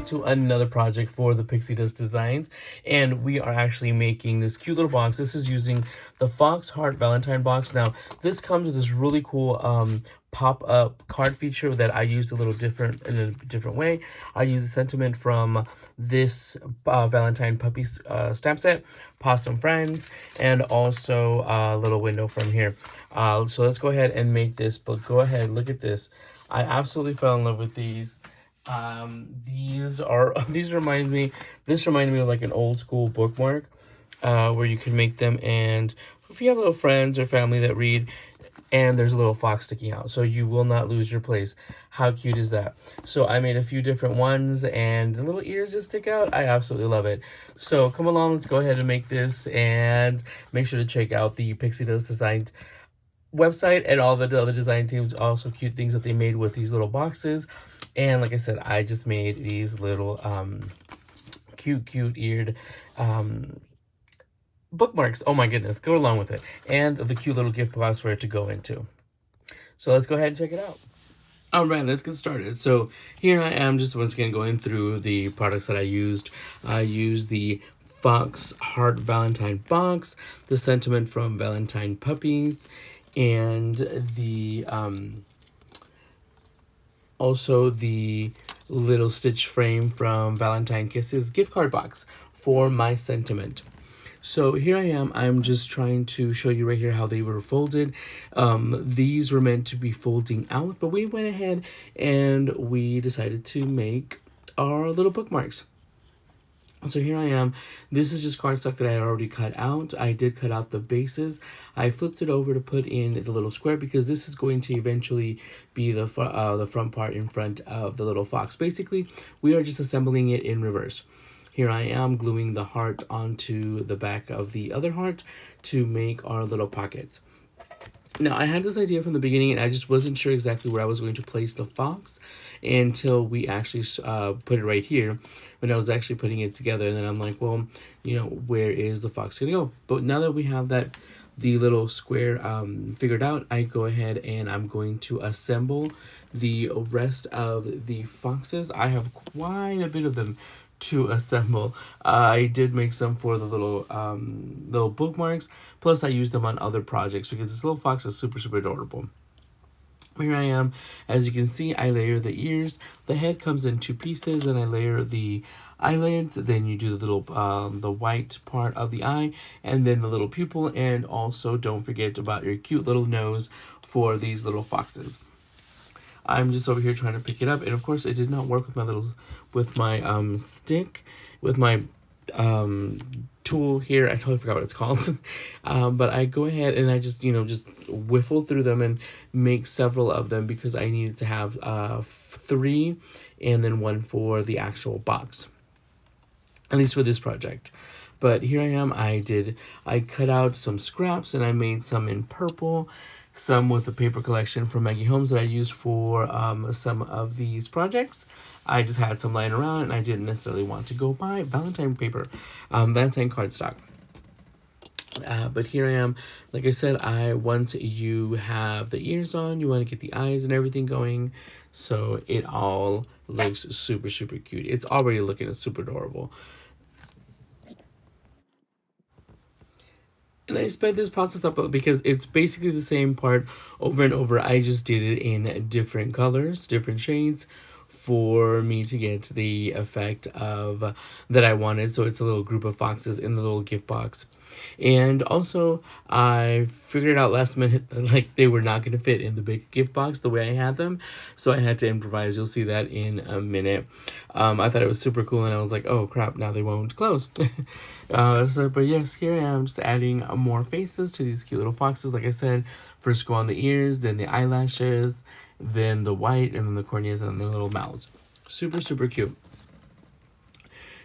to another project for the Pixie Dust Designs, and we are actually making this cute little box. This is using the Fox Heart Valentine box. Now, this comes with this really cool pop-up card feature that I used a little different in a different way. I used a sentiment from this Valentine Puppies stamp set, Possum Friends, and also a little window from here. So let's go ahead and make this, but go ahead, look at this. I absolutely fell in love with these. This reminded me of like an old school bookmark where you can make them, and if you have little friends or family that read, and there's a little fox sticking out, so you will not lose your place. How cute is that? So I made a few different ones, and the little ears just stick out. I absolutely love it. So come along, let's go ahead and make this, and make sure to check out the Pixie Dust Designed website and all the other design teams. Also cute things that they made with these little boxes. And like I said, I just made these little cute eared bookmarks. Oh my goodness, go along with it. And the cute little gift box for it to go into. So let's go ahead and check it out. All right, let's get started. So here I am, just once again going through the products that I used. I used the Fox Heart Valentine box, the sentiment from Valentine Puppies, and the also the little stitch frame from Valentine Kisses gift card box for my sentiment. So here I am, I'm just trying to show you right here how they were folded. These were meant to be folding out, but we went ahead and we decided to make our little bookmarks. So here I am. This is just cardstock that I had already cut out. I did cut out the bases. I flipped it over to put in the little square because this is going to eventually be the front part in front of the little fox. Basically, we are just assembling it in reverse. Here I am gluing the heart onto the back of the other heart to make our little pockets. Now, I had this idea from the beginning, and I just wasn't sure exactly where I was going to place the fox until we actually put it right here when I was actually putting it together. And then I'm like, well, you know, where is the fox going to go? But now that we have that, the little square figured out, I go ahead and I'm going to assemble the rest of the foxes. I have quite a bit of them to assemble. I did make some for the little bookmarks, plus I used them on other projects because this little fox is super adorable. Here I am. As you can see, I layer the ears. The head comes in 2 pieces, and I layer the eyelids. Then you do the little the white part of the eye, and then the little pupil, and also don't forget about your cute little nose for these little foxes. I'm just over here trying to pick it up, and of course it did not work with my stick, with my tool here. I totally forgot what it's called. But I go ahead and I just whiffle through them and make several of them because I needed to have 3 and then 1 for the actual box, at least for this project. But here I am. I cut out some scraps and I made some in purple, some with the paper collection from Maggie Holmes that I used for some of these projects. I just had some lying around and I didn't necessarily want to go buy Valentine paper, Valentine cardstock. But here I am. Like I said, once you have the ears on, you want to get the eyes and everything going, so it all looks super cute. It's already looking super adorable. And I sped this process up because it's basically the same part over and over. I just did it in different colors, different shades, for me to get the effect of that I wanted. So it's a little group of foxes in the little gift box. And also, I figured out last minute that like they were not going to fit in the big gift box the way I had them, so I had to improvise. You'll see that in a minute. I thought it was super cool, and I was like, oh crap, now they won't close. But yes, here I am just adding more faces to these cute little foxes. Like I said, first go on the ears, then the eyelashes, then the white, and then the corneas, and then the little mouths. Super cute.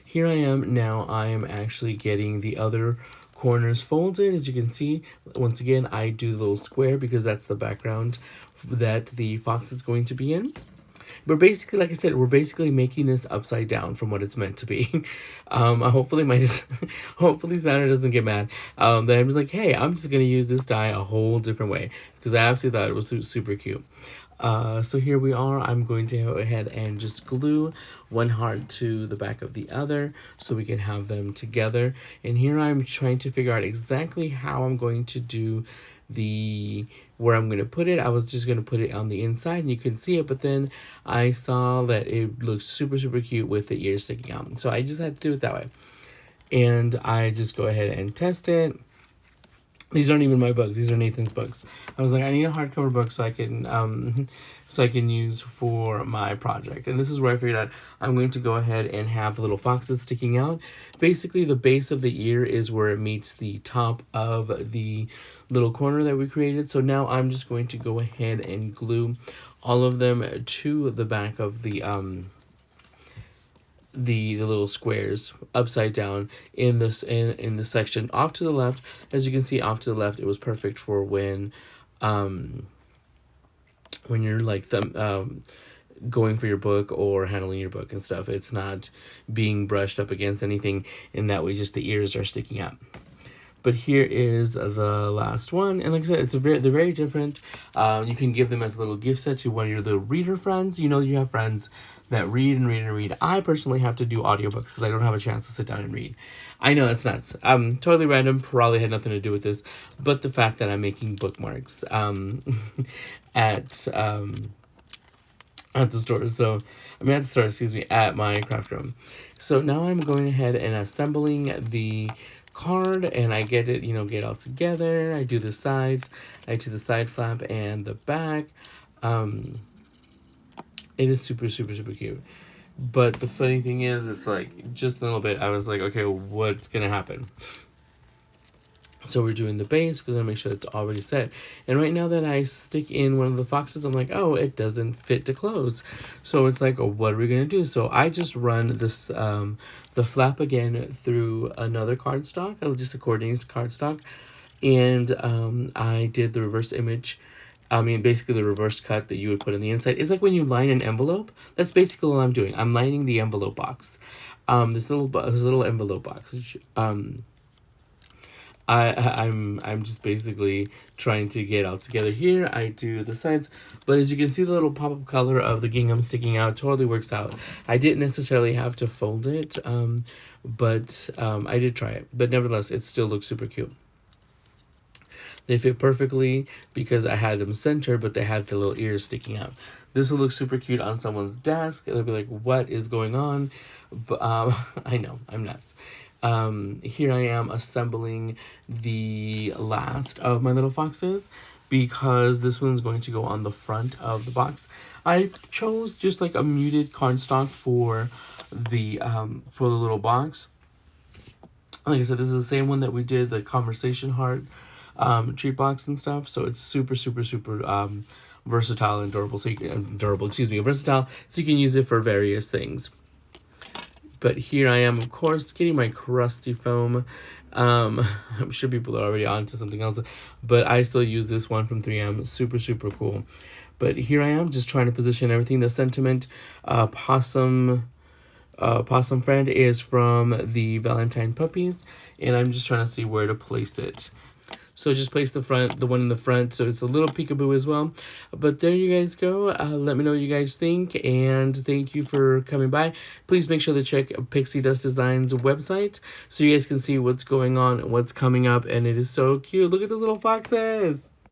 Here I am now. I am actually getting the other corners folded. As you can see, once again, I do the little square because that's the background that the fox is going to be in. But basically, like I said, we're basically making this upside down from what it's meant to be. Hopefully Sandra doesn't get mad. That I'm just like, hey, I'm just going to use this die a whole different way because I absolutely thought it was super cute. So here we are. I'm going to go ahead and just glue one heart to the back of the other so we can have them together. And here I'm trying to figure out exactly how I'm going to do where I'm going to put it. I was just going to put it on the inside and you couldn't see it, but then I saw that it looked super, super cute with the ears sticking out. So I just had to do it that way. And I just go ahead and test it. These aren't even my books. These are Nathan's books. I was like, I need a hardcover book so I can use for my project. And this is where I figured out I'm going to go ahead and have the little foxes sticking out. Basically, the base of the ear is where it meets the top of the little corner that we created. So now I'm just going to go ahead and glue all of them to the back of the little squares upside down in this in the section off to the left. As you can see off to the left, it was perfect for when you're like going for your book or handling your book and stuff. It's not being brushed up against anything, and that way just the ears are sticking out. But here is the last one, and like I said, they're very different. You can give them as a little gift set to one of your little reader friends. You know, you have friends that read and read and read. I personally have to do audiobooks because I don't have a chance to sit down and read. I know it's nuts. Totally random. Probably had nothing to do with this, but the fact that I'm making bookmarks at the store. So I mean at the store, excuse me, at my craft room. So now I'm going ahead and assembling the card, and I get it, get all together. I do the sides, I do the side flap and the back. It is super, super, super cute. But the funny thing is, it's like just a little bit, I was like, okay, what's gonna happen? So we're doing the base because I make sure it's already set. And right now that I stick in one of the foxes, I'm like, oh, it doesn't fit to close. So it's like, oh, what are we gonna do? So I just run this the flap again through another cardstock, just a coordinating cardstock, and I did the reverse image. I mean, basically the reverse cut that you would put on the inside. It's like when you line an envelope. That's basically what I'm doing. I'm lining the envelope box. This little envelope box. I'm just basically trying to get all together here. I do the sides, but as you can see, the little pop-up color of the gingham sticking out totally works out. I didn't necessarily have to fold it, but I did try it. But nevertheless, it still looks super cute. They fit perfectly because I had them centered, but they had the little ears sticking out. This will look super cute on someone's desk. They'll be like, what is going on? But I know, I'm nuts. Here I am assembling the last of my little foxes because this one's going to go on the front of the box. I chose just like a muted cardstock for the little box. Like I said, this is the same one that we did the conversation heart treat box and stuff. So it's super, super, super versatile and durable. So versatile. So you can use it for various things. But here I am, of course, getting my crusty foam. I'm sure people are already on to something else, but I still use this one from 3M. Super, super cool. But here I am, just trying to position everything. The sentiment possum friend is from the Valentine Puppies, and I'm just trying to see where to place it. So just place the one in the front, so it's a little peekaboo as well. But there you guys go. Let me know what you guys think, and thank you for coming by. Please make sure to check Pixi Dust Designs website so you guys can see what's going on and what's coming up, and it is so cute. Look at those little foxes.